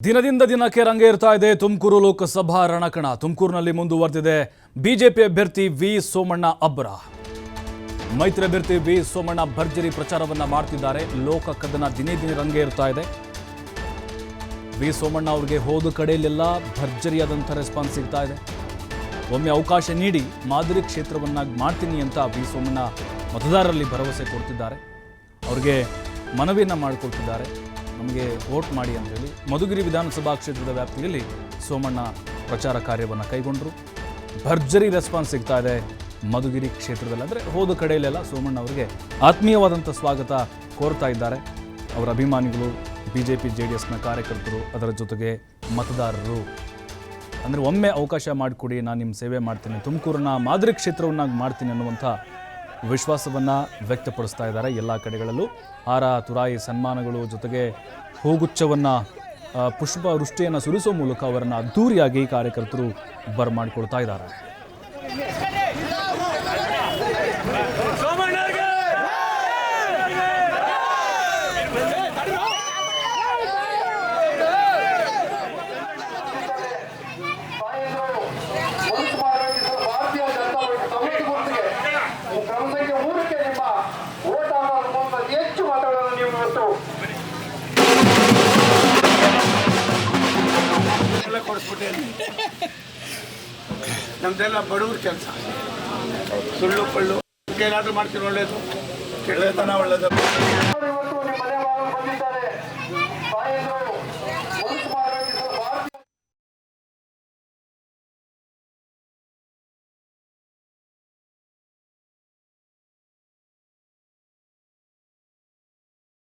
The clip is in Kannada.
ದಿನದಿಂದ ದಿನಕ್ಕೆ ರಂಗೇರ್ತಾ ಇದೆ ತುಮಕೂರು ಲೋಕಸಭಾ ರಣಕಣ. ತುಮಕೂರಿನಲ್ಲಿ ಮುಂದುವರೆದಿದೆ ಬಿಜೆಪಿ ಅಭ್ಯರ್ಥಿ ವಿ ಸೋಮಣ್ಣ ಅಬ್ಬರ. ಮೈತ್ರಿ ಅಭ್ಯರ್ಥಿ ವಿ ಸೋಮಣ್ಣ ಭರ್ಜರಿ ಪ್ರಚಾರವನ್ನ ಮಾಡ್ತಿದ್ದಾರೆ. ಲೋಕ ಕದನ ದಿನೇ ದಿನೇ ರಂಗೇರ್ತಾ ಇದೆ. ವಿ ಸೋಮಣ್ಣ ಅವರಿಗೆ ಹೋದ ಕಡೆಯಲ್ಲೆಲ್ಲ ಭರ್ಜರಿಯಾದಂಥ ರೆಸ್ಪಾನ್ಸ್ ಸಿಗ್ತಾ ಇದೆ. ಒಮ್ಮೆ ಅವಕಾಶ ನೀಡಿ ಮಾದರಿ ಕ್ಷೇತ್ರವನ್ನಾಗಿ ಮಾಡ್ತೀನಿ ಅಂತ ವಿ ಸೋಮಣ್ಣ ಮತದಾರರಲ್ಲಿ ಭರವಸೆ ಕೊಡ್ತಿದ್ದಾರೆ. ಅವರಿಗೆ ಮನವಿಯನ್ನು ಮಾಡಿಕೊಳ್ತಿದ್ದಾರೆ, ನಮಗೆ ವೋಟ್ ಮಾಡಿ ಅಂತೇಳಿ. ಮಧುಗಿರಿ ವಿಧಾನಸಭಾ ಕ್ಷೇತ್ರದ ವ್ಯಾಪ್ತಿಯಲ್ಲಿ ಸೋಮಣ್ಣ ಪ್ರಚಾರ ಕಾರ್ಯವನ್ನು ಕೈಗೊಂಡರು. ಭರ್ಜರಿ ರೆಸ್ಪಾನ್ಸ್ ಸಿಗ್ತಾ ಇದೆ ಮಧುಗಿರಿ ಕ್ಷೇತ್ರದಲ್ಲಿ. ಅಂದರೆ ಹೋದ ಕಡೆಯಲ್ಲೆಲ್ಲ ಸೋಮಣ್ಣ ಅವರಿಗೆ ಆತ್ಮೀಯವಾದಂಥ ಸ್ವಾಗತ ಕೋರ್ತಾ ಇದ್ದಾರೆ ಅವರ ಅಭಿಮಾನಿಗಳು, BJP JDSನ ಕಾರ್ಯಕರ್ತರು, ಅದರ ಜೊತೆಗೆ ಮತದಾರರು. ಅಂದರೆ ಒಮ್ಮೆ ಅವಕಾಶ ಮಾಡಿಕೊಡಿ, ನಾನು ನಿಮ್ಮ ಸೇವೆ ಮಾಡ್ತೀನಿ, ತುಮಕೂರನ್ನ ಮಾದರಿ ಕ್ಷೇತ್ರವನ್ನಾಗಿ ಮಾಡ್ತೀನಿ ಅನ್ನುವಂಥ ವಿಶ್ವಾಸವನ್ನು ವ್ಯಕ್ತಪಡಿಸ್ತಾ ಇದ್ದಾರೆ. ಎಲ್ಲ ಕಡೆಗಳಲ್ಲೂ ಹಾರ ತುರಾಯಿ ಸನ್ಮಾನಗಳು ಜೊತೆಗೆ ಹೂಗುಚ್ಛವನ್ನು ಪುಷ್ಪ ವೃಷ್ಟಿಯನ್ನು ಸುರಿಸುವ ಮೂಲಕ ಅವರನ್ನು ಅದ್ಧೂರಿಯಾಗಿ ಕಾರ್ಯಕರ್ತರು ಬರಮಾಡಿಕೊಳ್ತಾ ಇದ್ದಾರೆ. ನಮ್ದೆಲ್ಲ ಬಡವ್ರ ಕೆಲಸ, ಸುಳ್ಳು ಪಳ್ಳು ಏನಾದರೂ ಮಾಡ್ತೀವಿ, ಒಳ್ಳೇದು ಕೆಳ್ಳೆತನ ಒಳ್ಳೇದು.